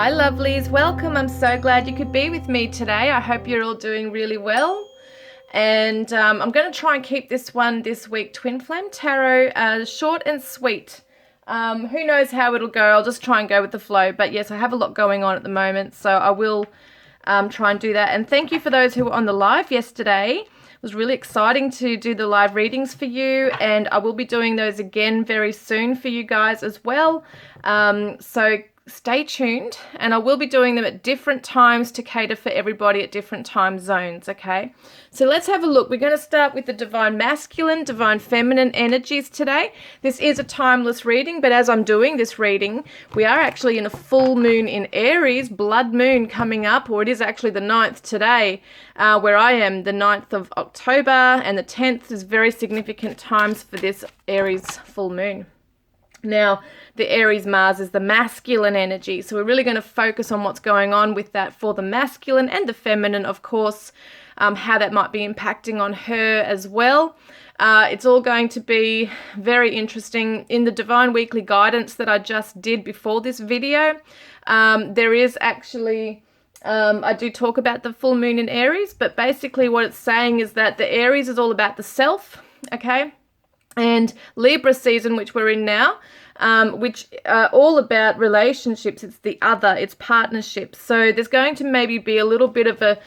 Hi lovelies, welcome. I'm so glad you could be with me today. I hope you're all doing really well. And I'm going to try and keep this one this week, Twin Flame Tarot, short and sweet. Who knows how it'll go. I'll just try and go with the flow. But yes, I have a lot going on at the moment, so I will try and do that. And thank you for those who were on the live yesterday. It was really exciting to do the live readings for you, and I will be doing those again very soon for you guys as well. So stay tuned, and I will be doing them at different times to cater for everybody at different time zones, okay? So let's have a look. We're going to start with the divine masculine, divine feminine energies today. This is a timeless reading, but as I'm doing this reading, we are actually in a full moon in Aries, blood moon coming up, or it is actually the 9th today, where I am, the 9th of October, and the 10th is very significant times for this Aries full moon. Now, the Aries Mars is the masculine energy, so we're really going to focus on what's going on with that for the masculine and the feminine, of course, how that might be impacting on her as well. It's all going to be very interesting. In the Divine Weekly Guidance that I just did before this video, there is actually... I do talk about the full moon in Aries, but basically what it's saying is that the Aries is all about the self, okay? And Libra season, which we're in now, which are all about relationships. It's the other, it's partnerships. So there's going to maybe be a little bit of a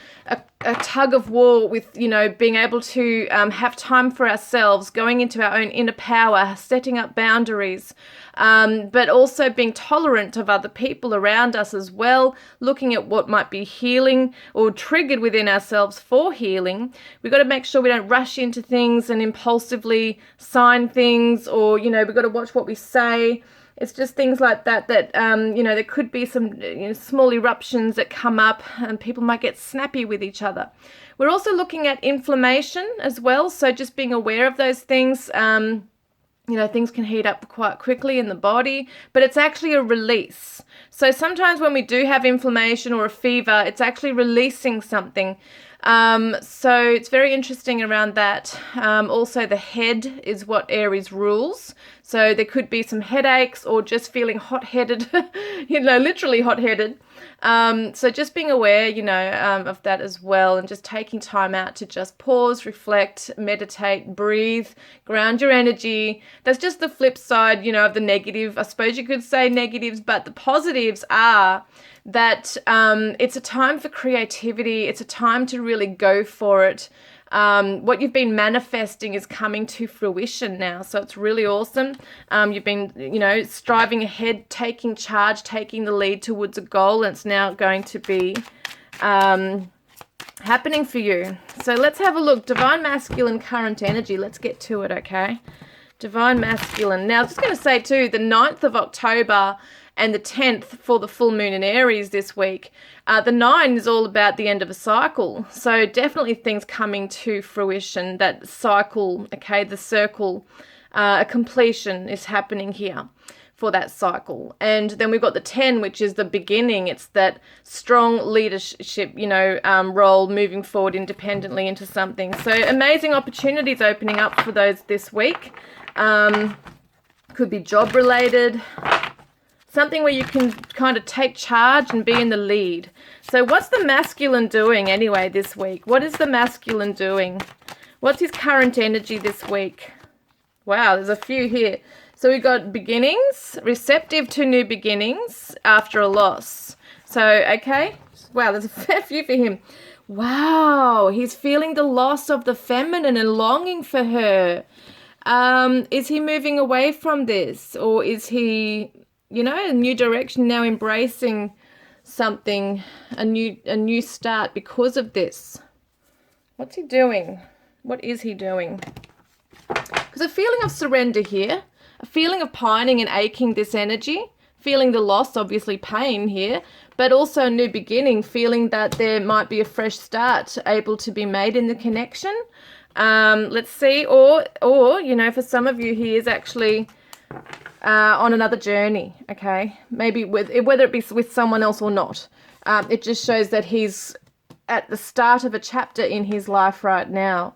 tug of war with, you know, being able to have time for ourselves, going into our own inner power, setting up boundaries, but also being tolerant of other people around us as well, looking at what might be healing or triggered within ourselves for healing. We've got to make sure we don't rush into things and impulsively sign things, or, you know, we've got to watch what we say. It's just things like that, you know, there could be some small eruptions that come up and people might get snappy with each other. We're also looking at inflammation as well, so just being aware of those things. You know, things can heat up quite quickly in the body, but it's actually a release. So sometimes when we do have inflammation or a fever, it's actually releasing something. So it's very interesting around that. Also, the head is what Aries rules. So there could be some headaches or just feeling hot-headed, you know, literally hot-headed. So just being aware, you know, of that as well, and just taking time out to just pause, reflect, meditate, breathe, ground your energy. That's just the flip side, you know, of the negative. I suppose you could say negatives, but the positives are that it's a time for creativity. It's a time to really go for it. What you've been manifesting is coming to fruition now, so it's really awesome. You've been, you know, striving ahead, taking charge, taking the lead towards a goal, and it's now going to be happening for you. So let's have a look. Divine Masculine current energy. Let's get to it, okay? Divine Masculine. Now, I'm just going to say too, the 9th of October and the 10th for the full moon in Aries this week. The 9 is all about the end of a cycle. So definitely things coming to fruition, that cycle, okay, the circle, a completion is happening here for that cycle. And then we've got the 10, which is the beginning. It's that strong leadership, you know, role, moving forward independently into something. So amazing opportunities opening up for those this week. Could be job related. Something where you can kind of take charge and be in the lead. So what's the masculine doing anyway this week? What is the masculine doing? What's his current energy this week? Wow, there's a few here. So we've got beginnings, receptive to new beginnings after a loss. So, okay. Wow, there's a fair few for him. Wow, he's feeling the loss of the feminine and longing for her. Is he moving away from this? Or is he... you know, a new direction now, embracing something, a new start because of this? What's he doing? What is he doing? Because a feeling of surrender here, a feeling of pining and aching this energy, feeling the loss, obviously pain here, but also a new beginning, feeling that there might be a fresh start able to be made in the connection. Let's see, or, you know, for some of you, he is actually... on another journey, okay? Maybe whether it be with someone else or not. It just shows that he's at the start of a chapter in his life right now,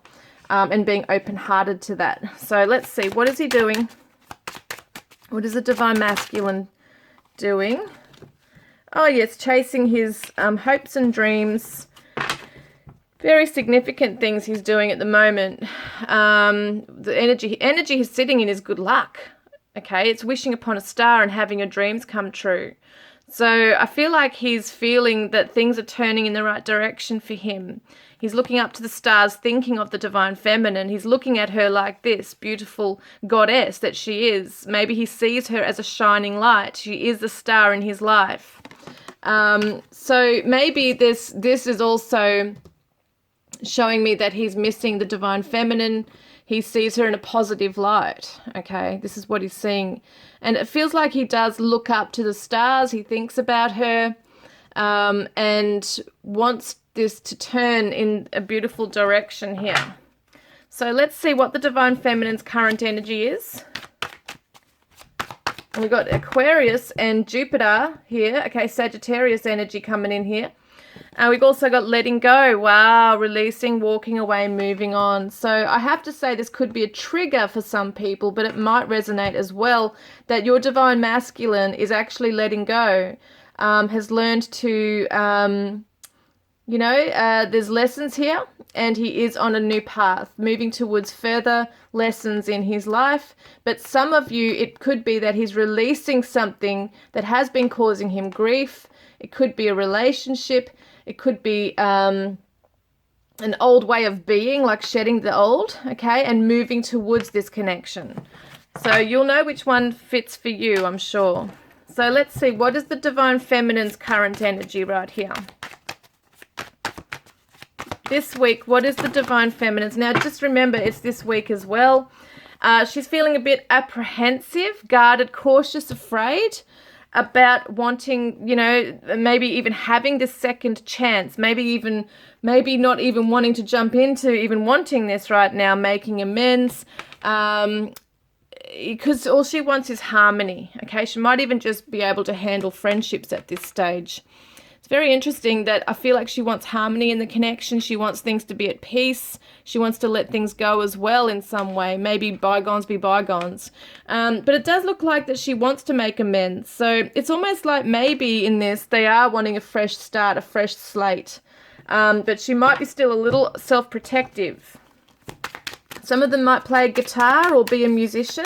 and being open-hearted to that. So let's see, what is he doing? What is the Divine Masculine doing? Oh yes, chasing his hopes and dreams. Very significant things he's doing at the moment. The energy he's sitting in is good luck. Okay, it's wishing upon a star and having your dreams come true. So I feel like he's feeling that things are turning in the right direction for him. He's looking up to the stars, thinking of the divine feminine. He's looking at her like this beautiful goddess that she is. Maybe he sees her as a shining light. She is the star in his life. So maybe this is also showing me that he's missing the divine feminine. He sees her in a positive light. Okay, this is what he's seeing. And it feels like he does look up to the stars. He thinks about her and wants this to turn in a beautiful direction here. So let's see what the divine feminine's current energy is. And we've got Aquarius and Jupiter here. Okay, Sagittarius energy coming in here. We've also got letting go. Wow, releasing, walking away, moving on. So I have to say this could be a trigger for some people, but it might resonate as well that your divine masculine is actually letting go, has learned to, there's lessons here, and he is on a new path, moving towards further lessons in his life. But some of you, it could be that he's releasing something that has been causing him grief. It could be a relationship. It could be an old way of being, like shedding the old, okay, and moving towards this connection. So you'll know which one fits for you, I'm sure. So let's see, what is the divine feminine's current energy right here? This week, what is the divine feminine's? Now, just remember, it's this week as well. She's feeling a bit apprehensive, guarded, cautious, afraid about wanting, maybe even having this second chance, maybe not even wanting to jump into even wanting this right now, making amends, because all she wants is harmony, okay? She might even just be able to handle friendships at this stage. It's very interesting that I feel like she wants harmony in the connection. She wants things to be at peace. She wants to let things go as well in some way. Maybe bygones be bygones. But it does look like that she wants to make amends. So it's almost like maybe in this they are wanting a fresh start, a fresh slate. But she might be still a little self-protective. Some of them might play a guitar or be a musician.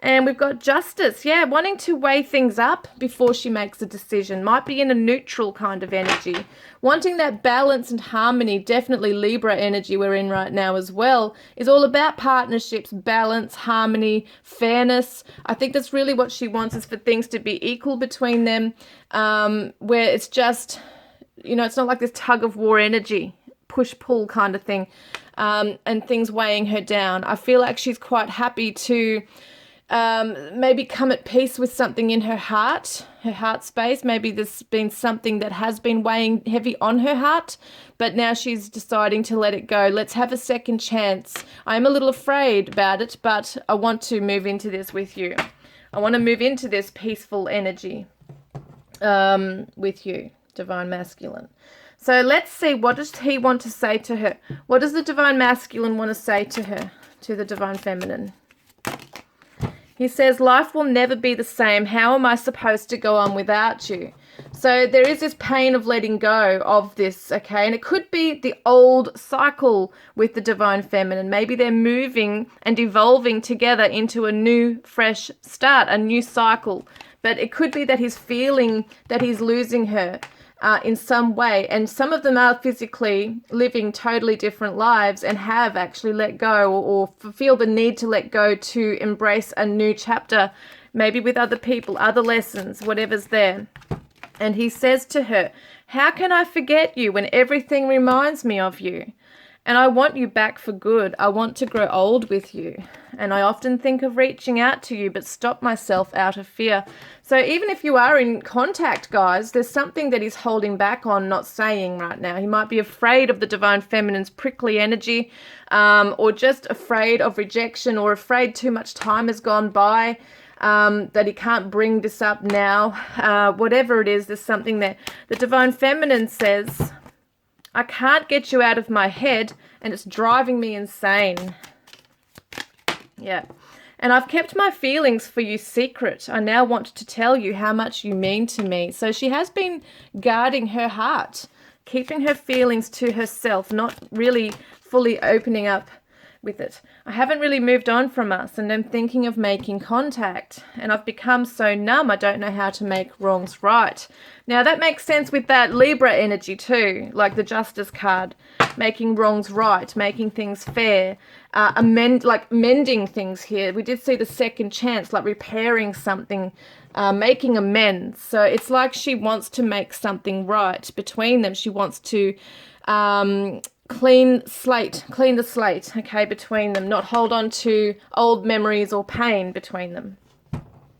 And we've got justice, wanting to weigh things up before she makes a decision. Might be in a neutral kind of energy. Wanting that balance and harmony, definitely Libra energy we're in right now as well, is all about partnerships, balance, harmony, fairness. I think that's really what she wants, is for things to be equal between them, where it's just, it's not like this tug of war energy, push-pull kind of thing, and things weighing her down. I feel like she's quite happy to maybe come at peace with something in her heart space. Maybe there's been something that has been weighing heavy on her heart, but now she's deciding to let it go. Let's have a second chance. I'm a little afraid about it, but I want to move into this with you. I want to move into this peaceful energy with you, divine masculine. So let's see, what does he want to say to her? What does the divine masculine want to say to her, to the divine feminine? He says, life will never be the same. How am I supposed to go on without you? So there is this pain of letting go of this, okay? And it could be the old cycle with the divine feminine. Maybe they're moving and evolving together into a new, fresh start, a new cycle. But it could be that he's feeling that he's losing her in some way. And some of them are physically living totally different lives and have actually let go or feel the need to let go to embrace a new chapter, maybe with other people, other lessons, whatever's there. And he says to her, how can I forget you when everything reminds me of you? And I want you back for good. I want to grow old with you. And I often think of reaching out to you, but stop myself out of fear. So even if you are in contact, guys, there's something that he's holding back on, not saying right now. He might be afraid of the divine feminine's prickly energy, or just afraid of rejection, or afraid too much time has gone by, that he can't bring this up now. Whatever it is, there's something that the divine feminine says, I can't get you out of my head, and it's driving me insane. Yeah. And I've kept my feelings for you secret. I now want to tell you how much you mean to me. So she has been guarding her heart, keeping her feelings to herself, not really fully opening up with it. I haven't really moved on from us, and I'm thinking of making contact. And I've become so numb, I don't know how to make wrongs right. Now that makes sense with that Libra energy too, like the Justice card. Making wrongs right, making things fair, mending things here. We did see the second chance, like repairing something, making amends. So it's like she wants to make something right between them. She wants to clean the slate, okay, between them, not hold on to old memories or pain between them.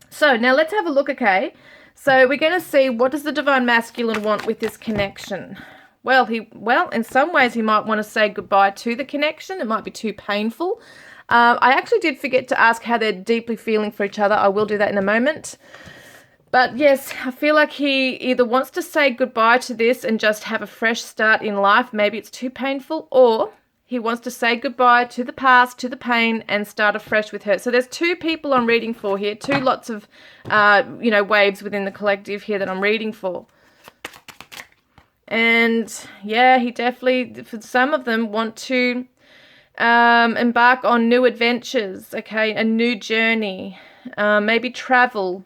So now let's have a look, okay? So we're going to see, what does the Divine Masculine want with this connection? Well, in some ways he might want to say goodbye to the connection. It might be too painful. I actually did forget to ask how they're deeply feeling for each other. I will do that in a moment. But yes, I feel like he either wants to say goodbye to this and just have a fresh start in life. Maybe it's too painful, or he wants to say goodbye to the past, to the pain, and start afresh with her. So there's two people I'm reading for here, two lots of, waves within the collective here that I'm reading for. And yeah, he definitely, for some of them, want to embark on new adventures, okay, a new journey, maybe travel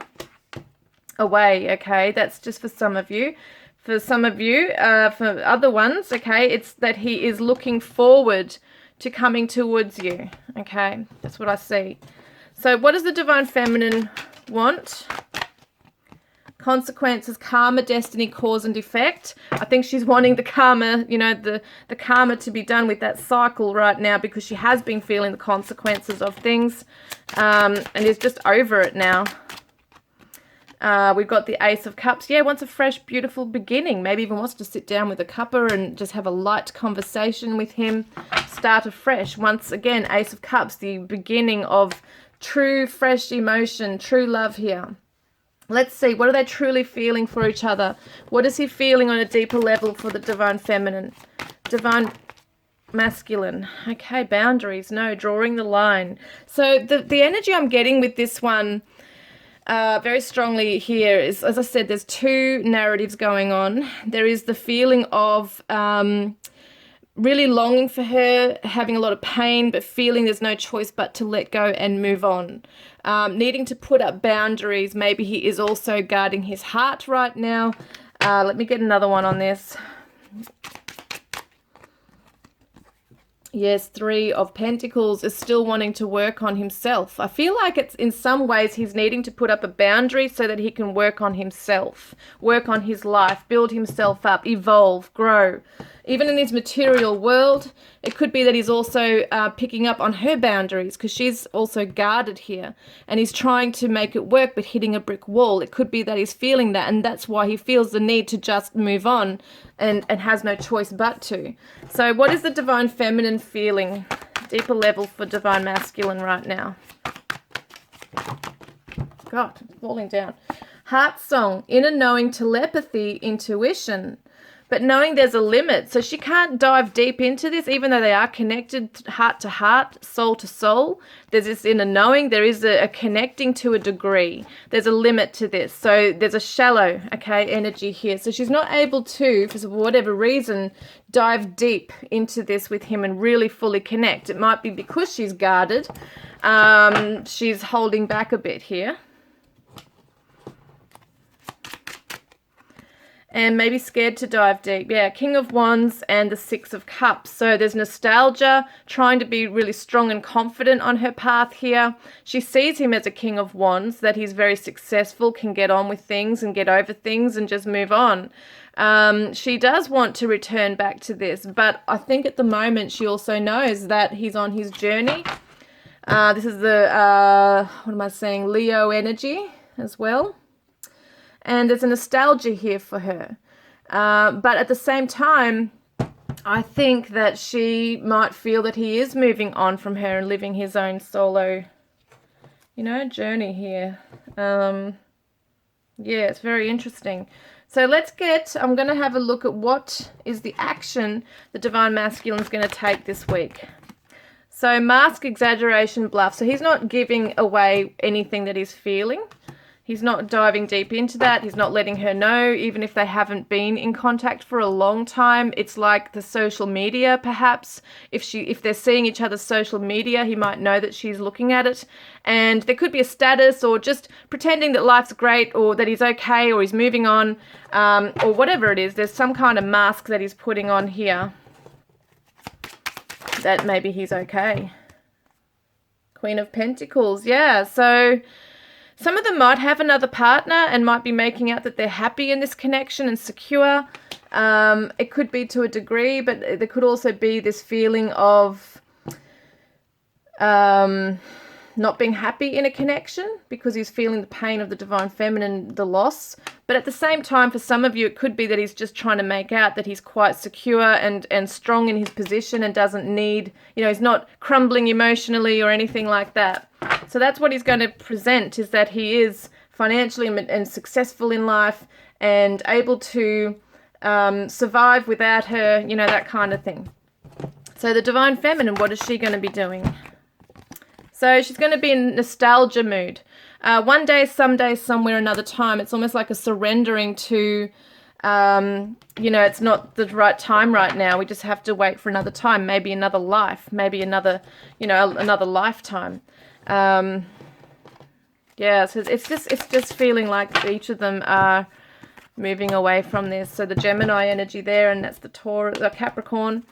away, okay. That's just for some of you. For some of you, for other ones, okay, it's that he is looking forward to coming towards you, okay. That's what I see. So what does the Divine Feminine want? Consequences, karma, destiny, cause and effect. I think she's wanting the karma, the karma to be done with that cycle right now, because she has been feeling the consequences of things and is just over it now. We've got the Ace of Cups. Yeah, wants a fresh, beautiful beginning. Maybe even wants to sit down with a cuppa and just have a light conversation with him. Start afresh. Once again, Ace of Cups, the beginning of true, fresh emotion, true love here. Let's see, what are they truly feeling for each other? What is he feeling on a deeper level for the Divine Feminine? Divine Masculine. Okay, boundaries. No, drawing the line. So the energy I'm getting with this one very strongly here is, as I said, there's two narratives going on. There is the feeling of really longing for her, having a lot of pain, but feeling there's no choice but to let go and move on. Needing to put up boundaries. Maybe he is also guarding his heart right now. Let me get another one on this. Yes, Three of Pentacles is still wanting to work on himself. I feel like it's in some ways he's needing to put up a boundary so that he can work on himself, work on his life, build himself up, evolve, grow. Even in his material world, it could be that he's also picking up on her boundaries, because she's also guarded here. And he's trying to make it work, but hitting a brick wall. It could be that he's feeling that, and that's why he feels the need to just move on and has no choice but to. So what is the Divine Feminine feeling? Deeper level for Divine Masculine right now. God, it's falling down. Heart song, inner knowing, telepathy, intuition. But knowing there's a limit, so she can't dive deep into this, even though they are connected heart to heart, soul to soul. There's this inner knowing. There is a connecting to a degree. There's a limit to this. So there's a shallow, okay, energy here. So she's not able to, for whatever reason, dive deep into this with him and really fully connect. It might be because she's guarded. She's holding back a bit here. And maybe scared to dive deep. Yeah, King of Wands and the Six of Cups. So there's nostalgia, trying to be really strong and confident on her path here. She sees him as a King of Wands, that he's very successful, can get on with things and get over things and just move on. She does want to return back to this, but I think at the moment she also knows that he's on his journey. This is the, Leo energy as well. And there's a nostalgia here for her. But at the same time, I think that she might feel that he is moving on from her and living his own solo, journey here. Yeah, it's very interesting. So I'm going to have a look at what is the action the Divine Masculine is going to take this week. So mask, exaggeration, bluff. So he's not giving away anything that he's feeling. He's not diving deep into that. He's not letting her know, even if they haven't been in contact for a long time. It's like the social media, perhaps. If they're seeing each other's social media, he might know that she's looking at it. And there could be a status, or just pretending that life's great, or that he's okay, or he's moving on, or whatever it is. There's some kind of mask that he's putting on here that maybe he's okay. Queen of Pentacles, yeah. So some of them might have another partner and might be making out that they're happy in this connection and secure. It could be to a degree, but there could also be this feeling of not being happy in a connection because he's feeling the pain of the divine feminine, the loss. But at the same time, for some of you, it could be that he's just trying to make out that he's quite secure and strong in his position and doesn't need, he's not crumbling emotionally or anything like that. So that's what he's going to present, is that he is financially and successful in life and able to survive without her, that kind of thing. So the divine feminine, what is she going to be doing? So she's going to be in nostalgia mood. One day, someday, somewhere, another time. It's almost like a surrendering to, it's not the right time right now. We just have to wait for another time, maybe another life, maybe another, another lifetime. So it's just feeling like each of them are moving away from this. So the Gemini energy there, and that's the Taurus, the Capricorn.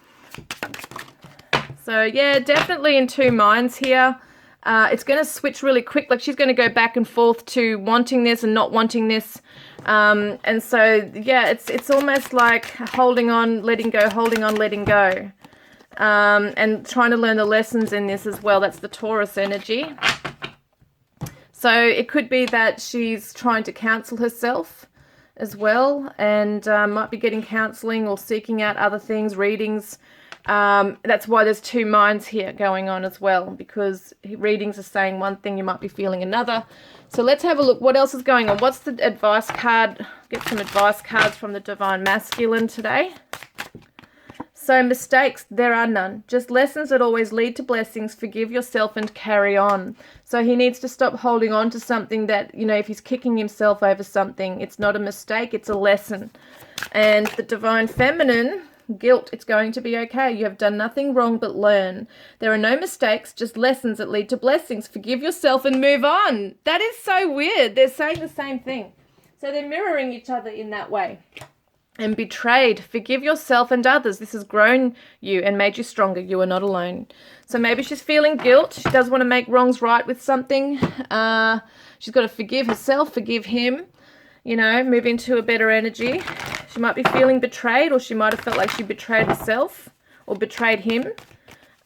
So yeah, definitely in two minds here. It's going to switch really quick. Like she's going to go back and forth to wanting this and not wanting this. And so, yeah, it's almost like holding on, letting go, holding on, letting go. And trying to learn the lessons in this as well. That's the Taurus energy. So it could be that she's trying to counsel herself as well, and might be getting counseling or seeking out other things, readings. That's why there's two minds here going on as well, because readings are saying one thing, you might be feeling another. So let's have a look. What else is going on? What's the advice card? Get some advice cards from the Divine Masculine today. So mistakes, there are none. Just lessons that always lead to blessings. Forgive yourself and carry on. So he needs to stop holding on to something that, if he's kicking himself over something, it's not a mistake, it's a lesson. And the Divine Feminine, guilt, it's going to be okay. You have done nothing wrong but learn. There are no mistakes, just lessons that lead to blessings. Forgive yourself and move on. That is so weird. They're saying the same thing. So they're mirroring each other in that way. And betrayed, forgive yourself and others. This has grown you and made you stronger. You are not alone. So maybe she's feeling guilt. She does want to make wrongs right with something. She's got to forgive herself, forgive him, move into a better energy. She might be feeling betrayed, or she might have felt like she betrayed herself or betrayed him.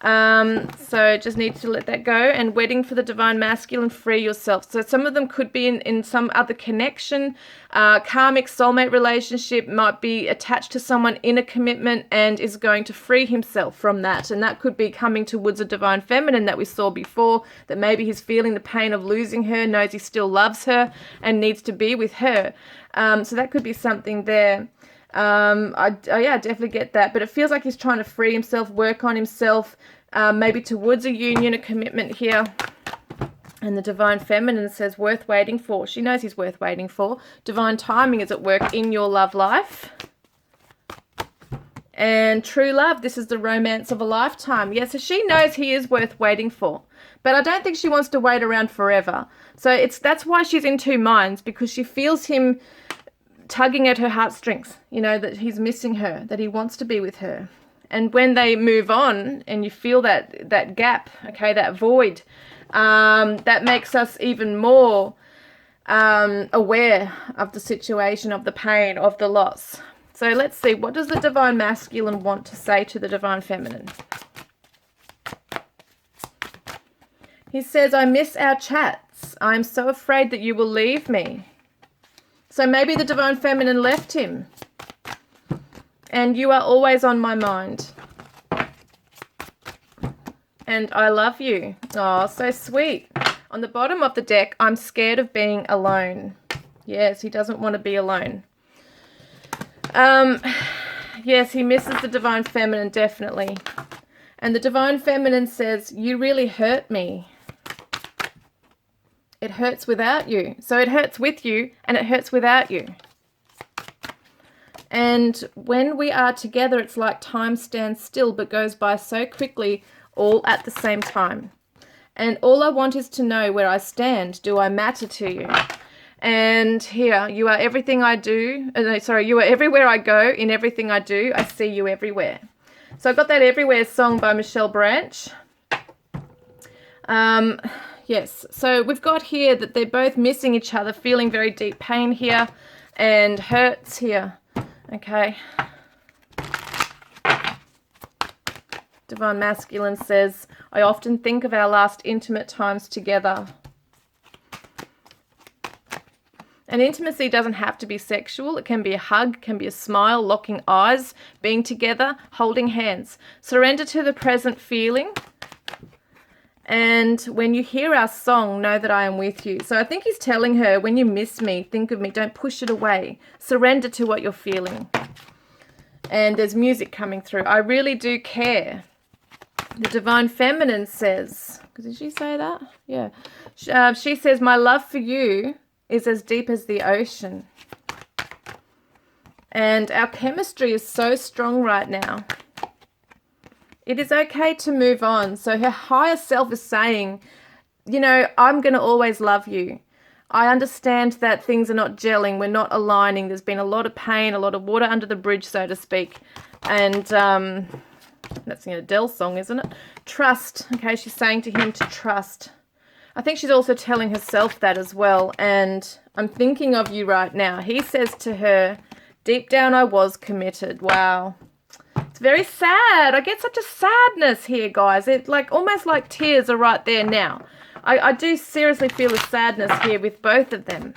So just need to let that go. And wedding for the Divine Masculine, free yourself. So some of them could be in some other connection. Karmic soulmate relationship, might be attached to someone in a commitment and is going to free himself from that. And that could be coming towards a Divine Feminine that we saw before, that maybe he's feeling the pain of losing her, knows he still loves her and needs to be with her. So that could be something there. I definitely get that, but it feels like he's trying to free himself, work on himself, maybe towards a union, a commitment here. And the Divine Feminine says worth waiting for. She knows he's worth waiting for. Divine timing is at work in your love life. And true love, this is the romance of a lifetime. Yeah, so she knows he is worth waiting for, but I don't think she wants to wait around forever. So that's why she's in two minds, because she feels him tugging at her heartstrings, that he's missing her, that he wants to be with her. And when they move on and you feel that gap, okay, that void, that makes us even more aware of the situation, of the pain, of the loss. So let's see, what does the Divine Masculine want to say to the Divine Feminine? He says, I miss our chats. I'm so afraid that you will leave me. So maybe the Divine Feminine left him. And you are always on my mind. And I love you. Oh, so sweet. On the bottom of the deck, I'm scared of being alone. Yes, he doesn't want to be alone. Yes, he misses the Divine Feminine, definitely. And the divine feminine says, you really hurt me. It hurts without you. So it hurts with you and it hurts without you. And when we are together, it's like time stands still but goes by so quickly, all at the same time. And all I want is to know where I stand. Do I matter to you? And here, you are everything I do. You are everywhere I go. In everything I do, I see you everywhere. So I got that Everywhere song by Michelle Branch. Yes, so we've got here that they're both missing each other, feeling very deep pain here and hurts here. Okay. Divine Masculine says, I often think of our last intimate times together. And intimacy doesn't have to be sexual. It can be a hug, can be a smile, locking eyes, being together, holding hands. Surrender to the present feeling. And when you hear our song, know that I am with you. So I think he's telling her, when you miss me, think of me. Don't push it away. Surrender to what you're feeling. And there's music coming through. I really do care. The Divine Feminine says, did she say that? Yeah. She says, my love for you is as deep as the ocean. And our chemistry is so strong right now. It is okay to move on. So her higher self is saying, you know, I'm going to always love you. I understand that things are not gelling. We're not aligning. There's been a lot of pain, a lot of water under the bridge, so to speak. And that's an Adele song, isn't it? Trust. Okay, she's saying to him to trust. I think she's also telling herself that as well. And I'm thinking of you right now. He says to her, deep down I was committed. Wow. It's very sad. I get such a sadness here, guys. It almost like tears are right there now. I do seriously feel a sadness here with both of them.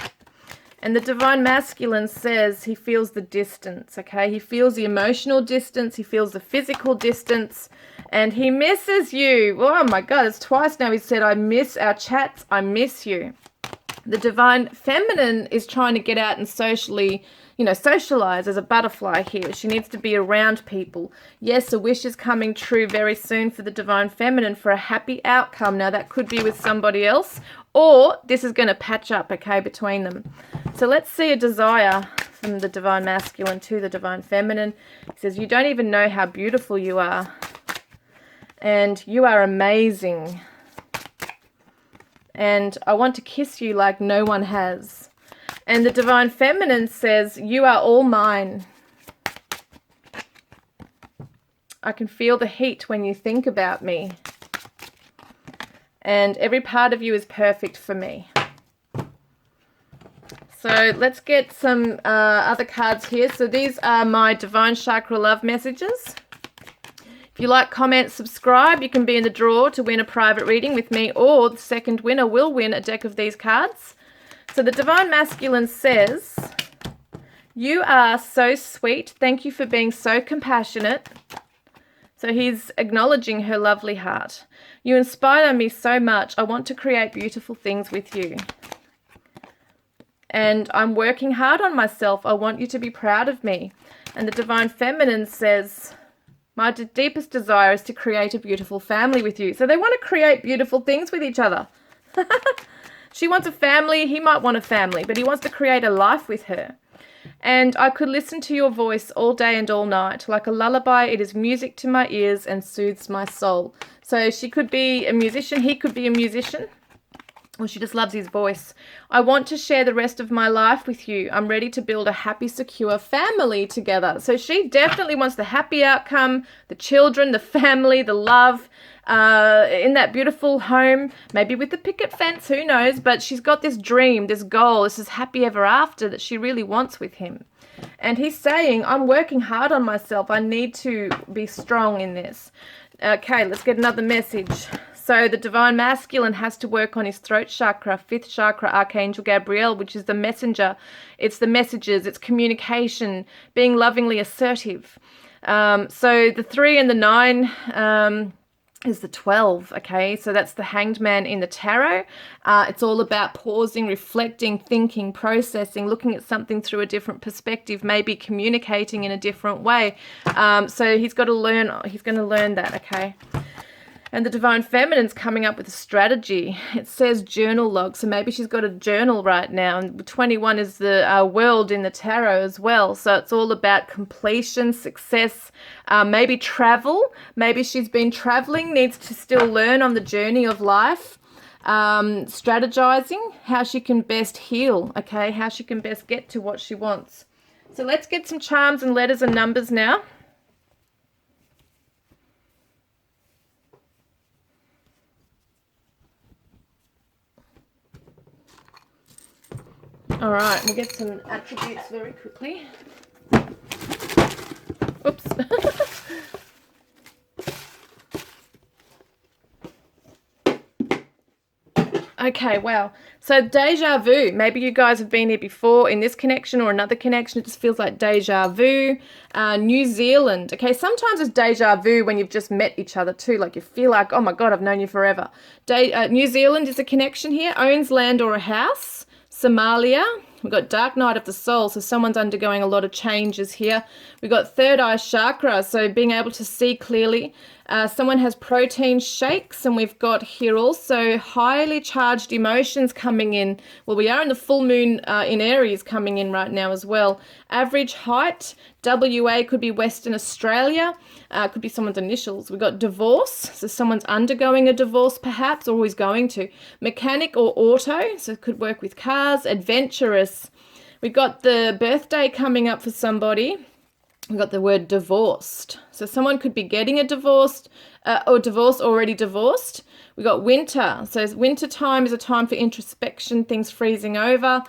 And the Divine Masculine says he feels the distance, okay? He feels the emotional distance. He feels the physical distance. And he misses you. Oh, my God. It's twice now he said, I miss our chats. I miss you. The Divine Feminine is trying to get out and socialize as a butterfly here. She needs to be around people. Yes, a wish is coming true very soon for the Divine Feminine for a happy outcome. Now, that could be with somebody else, or this is going to patch up, okay, between them. So let's see a desire from the Divine Masculine to the Divine Feminine. He says, you don't even know how beautiful you are. And you are amazing. And I want to kiss you like no one has. And the Divine Feminine says, you are all mine. I can feel the heat when you think about me. And every part of you is perfect for me. So let's get some other cards here. So these are my Divine Chakra Love messages. If you like, comment, subscribe. You can be in the draw to win a private reading with me, or the second winner will win a deck of these cards. So the Divine Masculine says, you are so sweet. Thank you for being so compassionate. So he's acknowledging her lovely heart. You inspire me so much. I want to create beautiful things with you. And I'm working hard on myself. I want you to be proud of me. And the Divine Feminine says, my deepest desire is to create a beautiful family with you. So they want to create beautiful things with each other. She wants a family. He might want a family, but he wants to create a life with her. And I could listen to your voice all day and all night. Like a lullaby, it is music to my ears and soothes my soul. So she could be a musician. He could be a musician. Or she just loves his voice. I want to share the rest of my life with you. I'm ready to build a happy, secure family together. So she definitely wants the happy outcome, the children, the family, the love, in that beautiful home, maybe with the picket fence, who knows, but she's got this dream, this goal, this is happy ever after that she really wants with him. And he's saying, I'm working hard on myself. I need to be strong in this. Okay, let's get another message. So the Divine Masculine has to work on his throat chakra, fifth chakra, Archangel Gabriel, which is the messenger. It's the messages, it's communication, being lovingly assertive. So the 3 and the 9, is the 12. Okay, so that's the Hanged Man in the tarot. It's all about pausing, reflecting, thinking, processing, looking at something through a different perspective, maybe communicating in a different way. So he's got to learn, he's going to learn that. Okay. And the Divine Feminine's coming up with a strategy. It says journal log, so maybe she's got a journal right now. And 21 is the world in the tarot as well. So it's all about completion, success, maybe travel. Maybe she's been traveling, needs to still learn on the journey of life. Strategizing how she can best heal, okay? How she can best get to what she wants. So let's get some charms and letters and numbers now. All right, we'll get some attributes very quickly. Oops. Okay, wow. So deja vu. Maybe you guys have been here before in this connection or another connection. It just feels like deja vu. New Zealand. Okay, sometimes it's deja vu when you've just met each other too. Like you feel like, oh my God, I've known you forever. New Zealand is a connection here. Owns land or a house. Somalia. We've got Dark Night of the Soul, so someone's undergoing a lot of changes here. We've got third eye chakra, so being able to see clearly. Someone has protein shakes, and we've got here also highly charged emotions coming in. Well, we are in the full moon in Aries coming in right now as well. Average height, WA could be Western Australia, could be someone's initials. We've got divorce, so someone's undergoing a divorce perhaps, or is going to. Mechanic or auto, so it could work with cars. Adventurous. We've got the birthday coming up for somebody. We've got the word divorced. So someone could be getting a divorced or divorced, already divorced. We've got winter. So winter time is a time for introspection, things freezing over.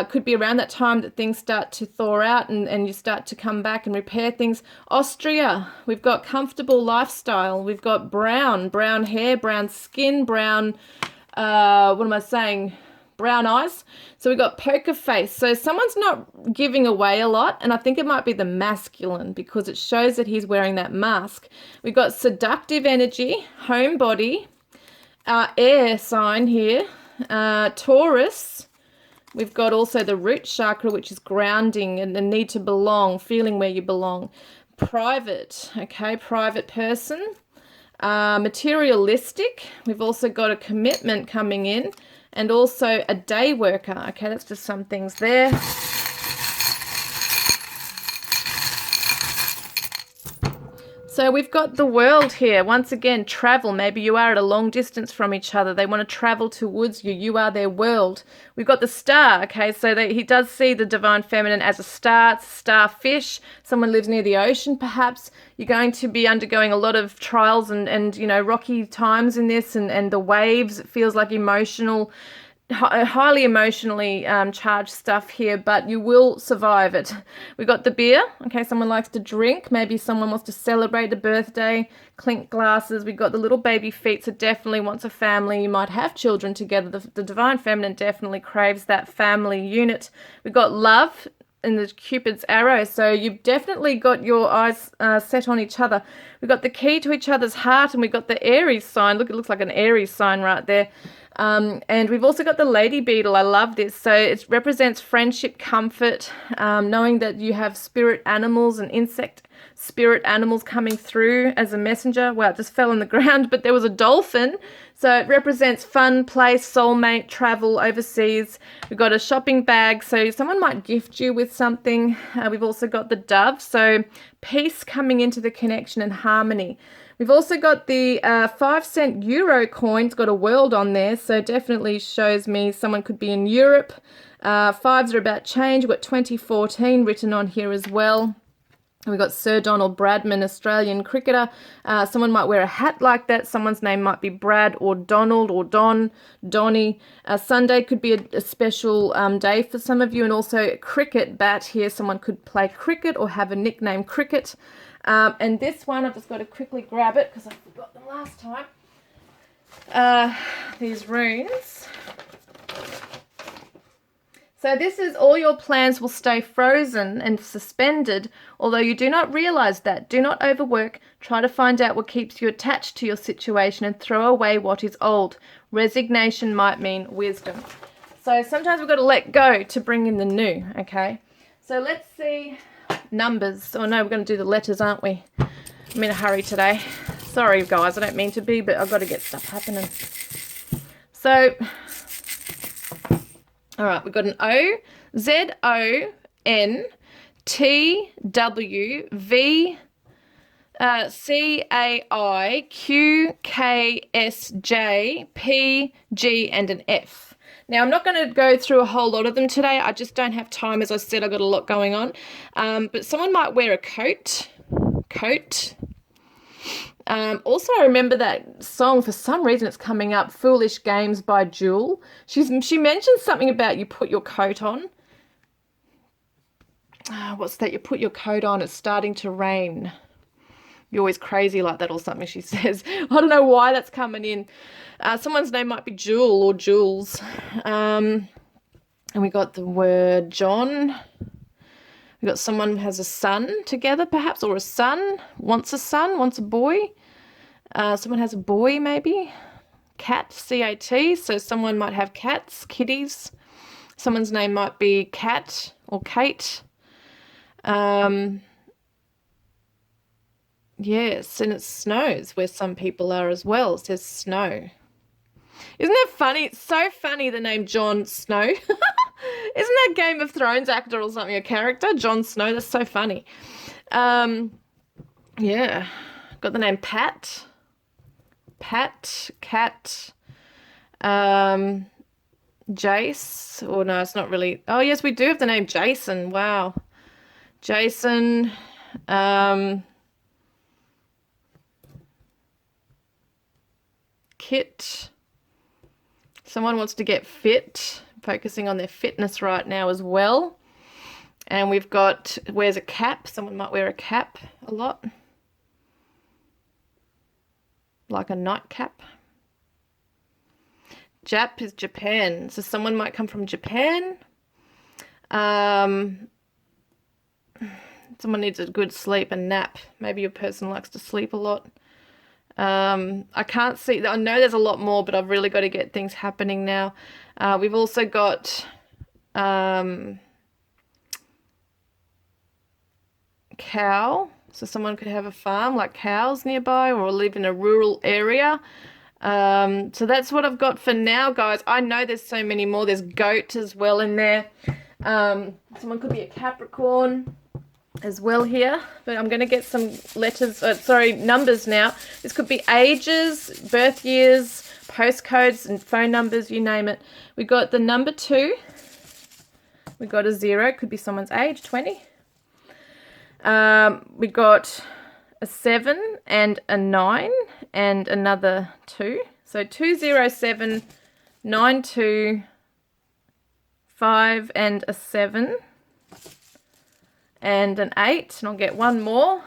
Could be around that time that things start to thaw out and you start to come back and repair things. Austria. We've got comfortable lifestyle. We've got brown hair, brown skin, brown, brown eyes. So we've got poker face. So someone's not giving away a lot, and I think it might be the masculine because it shows that he's wearing that mask. We've got seductive energy, homebody, air sign here, Taurus. We've got also the root chakra, which is grounding and the need to belong, feeling where you belong. Private, okay, private person. Materialistic. We've also got a commitment coming in. And also a day worker. Okay, that's just some things there. So we've got the world here. Once again, travel. Maybe you are at a long distance from each other. They want to travel towards you. You are their world. We've got the star. Okay, so he does see the Divine Feminine as a star. It's a starfish. Someone lives near the ocean, perhaps. You're going to be undergoing a lot of trials and you know, rocky times in this and the waves. It feels like emotional, highly emotionally charged stuff here, but you will survive it. We've got the beer. Okay, someone likes to drink. Maybe someone wants to celebrate a birthday, clink glasses. We've got the little baby feet, so definitely wants a family. You might have children together. The Divine Feminine definitely craves that family unit. We've got love in the Cupid's arrow, so you've definitely got your eyes set on each other. We've got the key to each other's heart, and we've got the Aries sign. Look, it looks like an Aries sign right there. And we've also got the lady beetle. I love this. So it represents friendship, comfort, knowing that you have spirit animals and insect spirit animals coming through as a messenger. Well, it just fell on the ground, but there was a dolphin. So it represents fun, play, soulmate, travel overseas. We've got a shopping bag. So someone might gift you with something. We've also got the dove. So peace coming into the connection and harmony. We've also got the 5-cent euro coin. It's got a world on there, so definitely shows me someone could be in Europe. Fives are about change. We've got 2014 written on here as well. We've got Sir Donald Bradman, Australian cricketer. Someone might wear a hat like that. Someone's name might be Brad or Donald or Donnie. Sunday could be a special day for some of you. And also cricket bat here. Someone could play cricket or have a nickname cricket. And this one, I've just got to quickly grab it because I forgot them last time. These runes. So this is all your plans will stay frozen and suspended, although you do not realize that. Do not overwork. Try to find out what keeps you attached to your situation and throw away what is old. Resignation might mean wisdom. So sometimes we've got to let go to bring in the new, okay? So let's see numbers. Oh no, we're going to do the letters, aren't we? I'm in a hurry today. Sorry, guys, I don't mean to be, but I've got to get stuff happening. So, all right, we've got an O, Z, O, N, T, W, V, C, A, I, Q, K, S, J, P, G, and an F. Now, I'm not going to go through a whole lot of them today. I just don't have time. As I said, I've got a lot going on. But someone might wear a coat. Also, I remember that song, for some reason it's coming up, Foolish Games by Jewel. She mentioned something about you put your coat on. What's that? You put your coat on, it's starting to rain. You're always crazy like that or something, she says. I don't know why that's coming in. Someone's name might be Jewel or Jules. And we got the word John. We got someone who has a son together, perhaps, or a son, wants a boy. Someone has a boy, maybe. Cat, C-A-T. So someone might have cats, kitties. Someone's name might be Cat or Kate. Yes, and it snows where some people are as well. It says snow. Isn't that funny? It's so funny, the name Jon Snow. Isn't that Game of Thrones actor or something, a character? Jon Snow, that's so funny. Yeah, got the name Pat, Cat, Jace, or no, it's not really. Oh, yes, we do have the name Jason. Wow. Jason, Kit. Someone wants to get fit, focusing on their fitness right now as well. And we've got, wears a cap. Someone might wear a cap a lot. Like a nightcap. Jap is Japan. So someone might come from Japan. Someone needs a good sleep and nap. Maybe your person likes to sleep a lot. I can't see, I know there's a lot more, but I've really got to get things happening now. We've also got cow. So someone could have a farm like cows nearby or live in a rural area. So that's what I've got for now, guys. I know there's so many more. There's goat as well in there. Someone could be a Capricorn as well here, but I'm going to get some numbers now. This could be ages, birth years, postcodes and phone numbers, you name it. We got the number 2. We got a 0, could be someone's age, 20. We got a 7 and a 9 and another 2. So 207, 92, 5 and a 7. And an 8, and I'll get one more,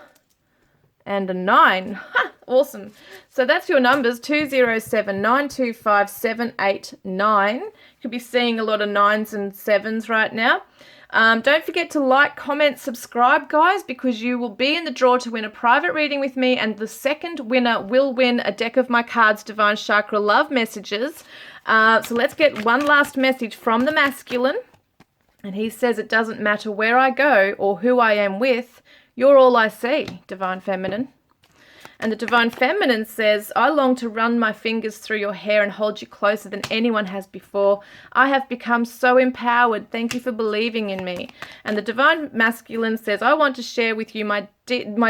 and a 9. Ha! Awesome. So that's your numbers, 207, 925, 789. You could be seeing a lot of 9s and 7s right now. Don't forget to like, comment, subscribe, guys, because you will be in the draw to win a private reading with me, and the second winner will win a deck of my cards, Divine Chakra Love Messages. So let's get one last message from the masculine. And he says, it doesn't matter where I go or who I am with, you're all I see, Divine Feminine. And the Divine Feminine says, I long to run my fingers through your hair and hold you closer than anyone has before. I have become so empowered. Thank you for believing in me. And the Divine Masculine says, I want to share with you my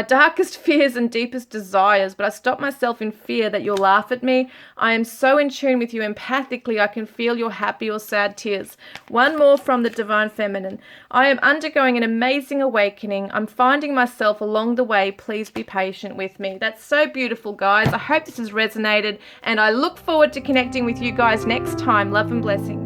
darkest fears and deepest desires, but I stop myself in fear that you'll laugh at me. I am so in tune with you empathically, I can feel your happy or sad tears. One more from the Divine Feminine. I am undergoing an amazing awakening. I'm finding myself along the way. Please be patient with me. That's so beautiful, guys. I hope this has resonated, and I look forward to connecting with you guys next time. Love and blessings.